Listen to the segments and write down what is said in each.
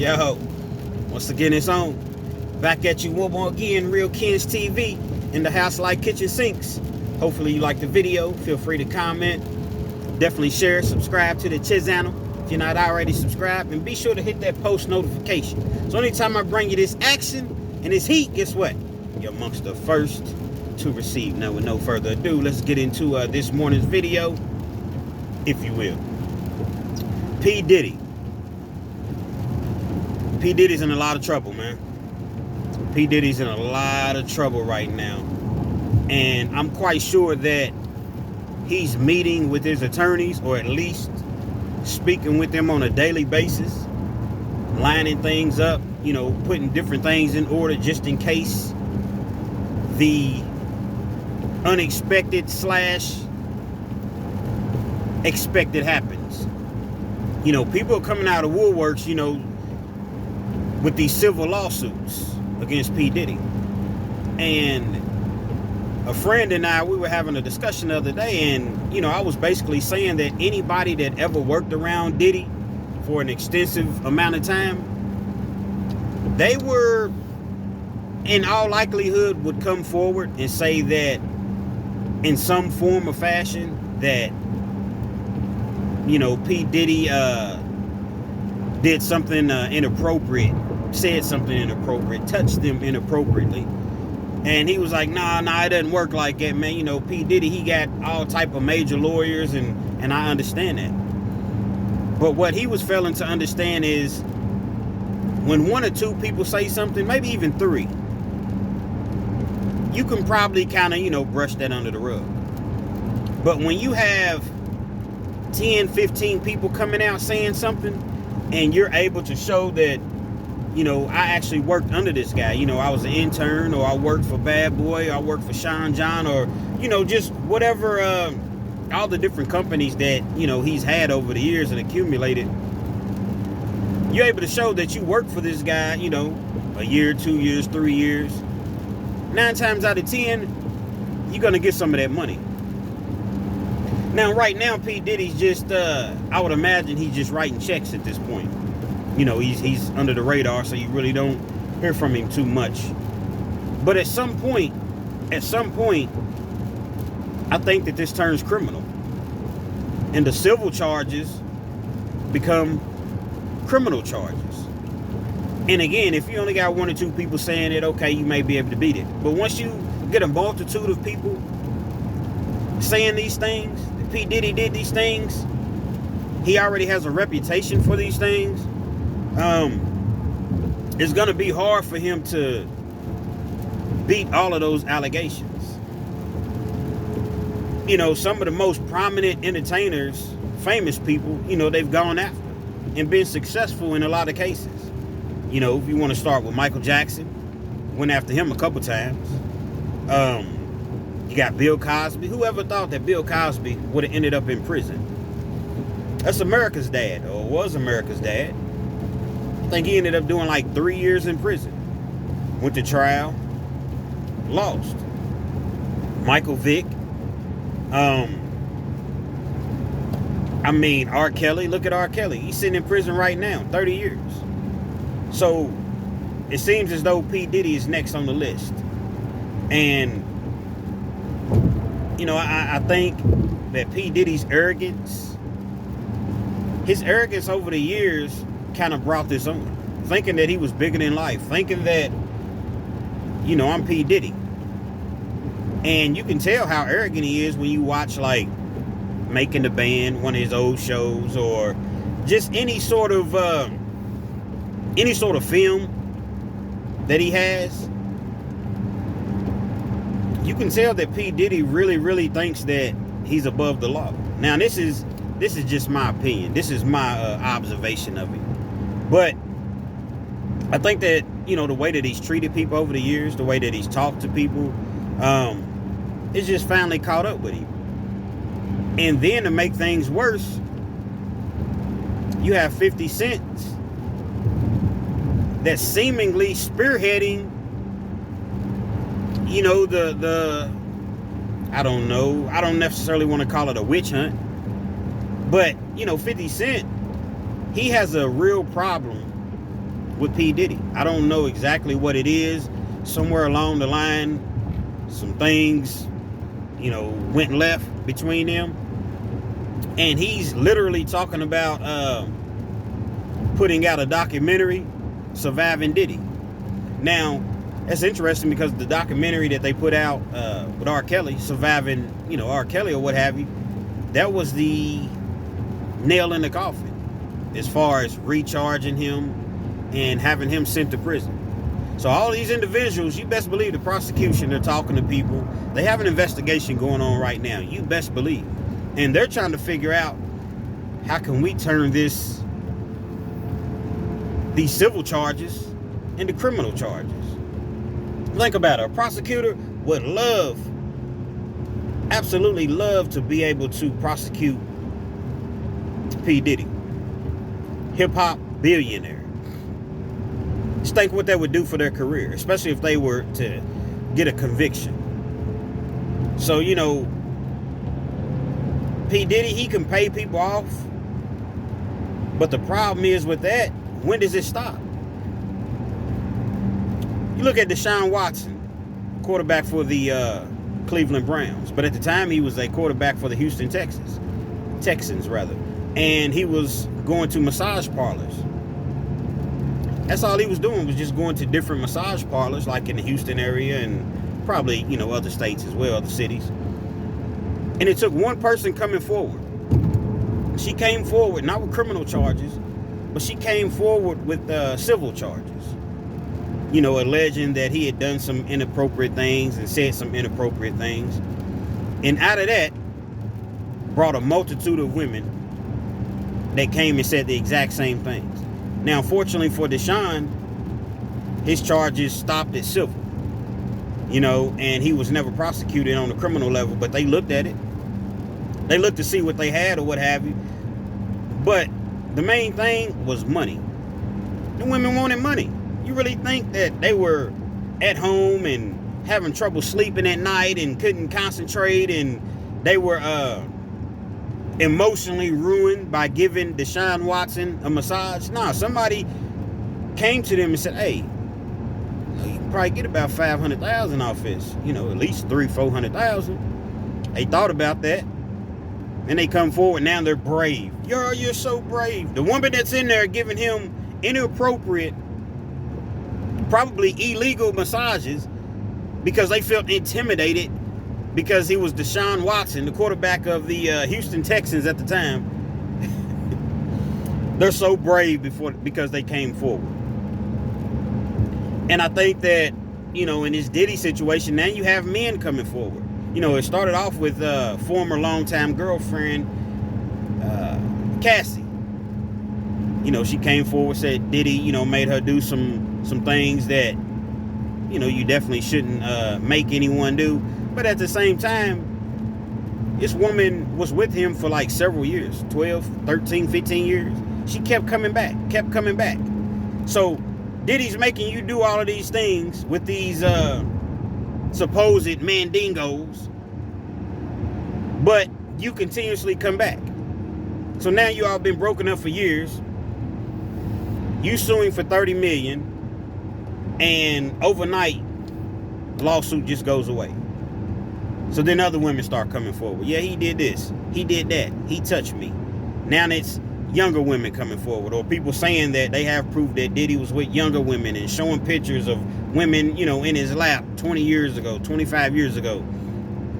Yo, once again it's on. Back at you one more again, Real Kens TV in the house like kitchen sinks. Hopefully you like the video. Feel free to comment. Definitely share, subscribe to the channel if you're not already subscribed, and be sure to hit that post notification. So anytime I bring you this action and this heat, guess what? You're amongst the first to receive. Now with no further ado, let's get into this morning's video, if you will. P Diddy. P Diddy's in a lot of trouble, man. P Diddy's in a lot of trouble right now. And I'm quite sure that he's meeting with his attorneys, or at least speaking with them on a daily basis, lining things up, you know, putting different things in order just in case the unexpected / expected happens. You know, people are coming out of woodworks, you know, with these civil lawsuits against P Diddy. And a friend and I, we were having a discussion the other day, and, you know, I was basically saying that anybody that ever worked around Diddy for an extensive amount of time, they were, in all likelihood, would come forward and say that in some form or fashion that, you know, P Diddy did something inappropriate, said something inappropriate, touched them inappropriately. And he was like, nah, it doesn't work like that, man. You know, P Diddy, he got all type of major lawyers, and I understand that. But what he was failing to understand is when one or two people say something, maybe even three, you can probably kind of, you know, brush that under the rug. But when you have 10, 15 people coming out saying something, and you're able to show that, you know, I actually worked under this guy. You know, I was an intern, or I worked for Bad Boy, or I worked for Sean John, or, you know, just whatever, all the different companies that, you know, he's had over the years and accumulated. You're able to show that you worked for this guy, you know, a year, 2 years, 3 years. 9 times out of 10, you're going to get some of that money. Now, right now, P Diddy's just, I would imagine he's just writing checks at this point. You know, he's under the radar, so you really don't hear from him too much. But at some point, I think that this turns criminal. And the civil charges become criminal charges. And again, if you only got 1 or 2 people saying it, okay, you may be able to beat it. But once you get a multitude of people saying these things, that P Diddy did these things, he already has a reputation for these things, it's going to be hard for him to beat all of those allegations. You know, some of the most prominent entertainers, famous people, you know, they've gone after and been successful in a lot of cases. You know, if you want to start with Michael Jackson, went after him a couple times. You got Bill Cosby. Whoever thought that Bill Cosby would have ended up in prison? That's America's dad, or was America's dad. I think he ended up doing like 3 years in prison. Went to trial, lost. Michael Vick. I mean, R. Kelly. Look at R. Kelly. He's sitting in prison right now, 30 years. So it seems as though P Diddy is next on the list. And, you know, I think that P Diddy's arrogance, his arrogance over the years kind of brought this on. Thinking that he was bigger than life. Thinking that, you know, I'm P Diddy. And you can tell how arrogant he is when you watch, like, Making the Band, one of his old shows, or just any sort of film that he has. You can tell that P Diddy really thinks that he's above the law. Now, this is just my opinion. This is my observation of it. But I think that, you know, the way that he's treated people over the years, the way that he's talked to people, it's just finally caught up with him. And then to make things worse, you have 50 Cent that's seemingly spearheading, you know, the I don't know, I don't necessarily want to call it a witch hunt, but, you know, 50 Cent, he has a real problem with P Diddy. I don't know exactly what it is. Somewhere along the line, some things, went left between them. And he's literally talking about putting out a documentary, Surviving Diddy. Now, that's interesting because the documentary that they put out with R. Kelly, Surviving, R. Kelly or what have you, that was the nail in the coffin as far as recharging him and having him sent to prison. So all these individuals, you best believe the prosecution, they're talking to people. They have an investigation going on right now. You best believe. And they're trying to figure out, how can we turn these civil charges into criminal charges? Think about it. A prosecutor would absolutely love to be able to prosecute P Diddy, hip-hop billionaire. Just think what that would do for their career, especially if they were to get a conviction. So, P Diddy, he can pay people off. But the problem is with that, when does it stop? You look at Deshaun Watson, quarterback for the Cleveland Browns. But at the time, he was a quarterback for the Houston Texans. And he was going to massage parlors. That's all he was doing, was just going to different massage parlors, like in the Houston area and probably, other states as well, other cities. And it took one person coming forward. She came forward, not with criminal charges, but she came forward with civil charges. Alleging that he had done some inappropriate things and said some inappropriate things. And out of that, brought a multitude of women that came and said the exact same things. Now, fortunately for Deshaun, his charges stopped at civil, and he was never prosecuted on the criminal level, but they looked at it. They looked to see what they had or what have you. But the main thing was money. The women wanted money. You really think that they were at home and having trouble sleeping at night and couldn't concentrate and they were emotionally ruined by giving Deshaun Watson a massage? Nah, somebody came to them and said, hey, you can probably get about $500,000 off this, at least $400,000. They thought about that. And they come forward. Now they're brave. You're so brave. The woman that's in there giving him inappropriate, probably illegal massages because they felt intimidated because he was Deshaun Watson, the quarterback of the Houston Texans at the time. They're so brave because they came forward. And I think that, in this Diddy situation, now you have men coming forward. It started off with former longtime girlfriend, Cassie. She came forward, said Diddy, made her do some things that, you definitely shouldn't make anyone do. But at the same time, this woman was with him for like several years, 12, 13, 15 years. She kept coming back. So Diddy's making you do all of these things with these supposed mandingos, but you continuously come back. So now you all been broken up for years. You suing for $30 million, and overnight, the lawsuit just goes away. So then other women start coming forward. Yeah, he did this. He did that. He touched me. Now it's younger women coming forward, or people saying that they have proof that Diddy was with younger women and showing pictures of women, in his lap 20 years ago, 25 years ago.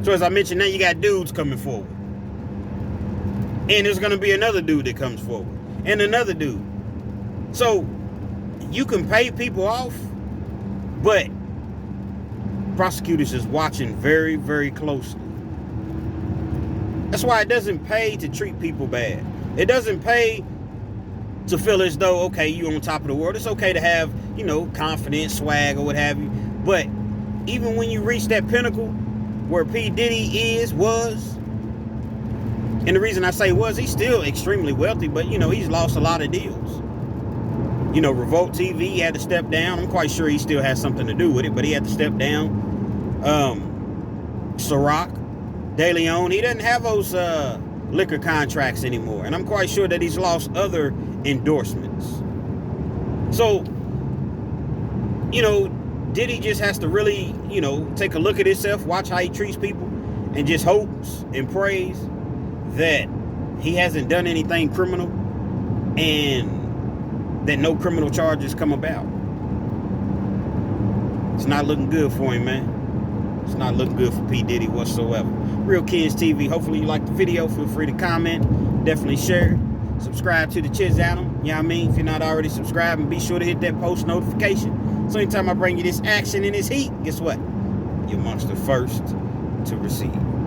So as I mentioned, now you got dudes coming forward. And there's going to be another dude that comes forward. And another dude. So you can pay people off, but prosecutors is watching very, very closely. That's why it doesn't pay to treat people bad. It doesn't pay to feel as though, okay, you're on top of the world. It's okay to have, confidence, swag, or what have you. But even when you reach that pinnacle where P Diddy was, and the reason I say was, he's still extremely wealthy, but, he's lost a lot of deals. Revolt TV, he had to step down. I'm quite sure he still has something to do with it, but he had to step down. Ciroc, De Leon, he doesn't have those liquor contracts anymore. And I'm quite sure that he's lost other endorsements. So you know, Diddy just has to really, you know, take a look at himself, watch how he treats people, and just hopes and prays that he hasn't done anything criminal and that no criminal charges come about. It's not looking good for him, man. It's not looking good for P Diddy whatsoever. Real Kids TV. Hopefully you liked the video. Feel free to comment. Definitely share. Subscribe to the channel. You know what I mean? If you're not already subscribed, and be sure to hit that post notification. So anytime I bring you this action and this heat, guess what? You're amongst the first to receive.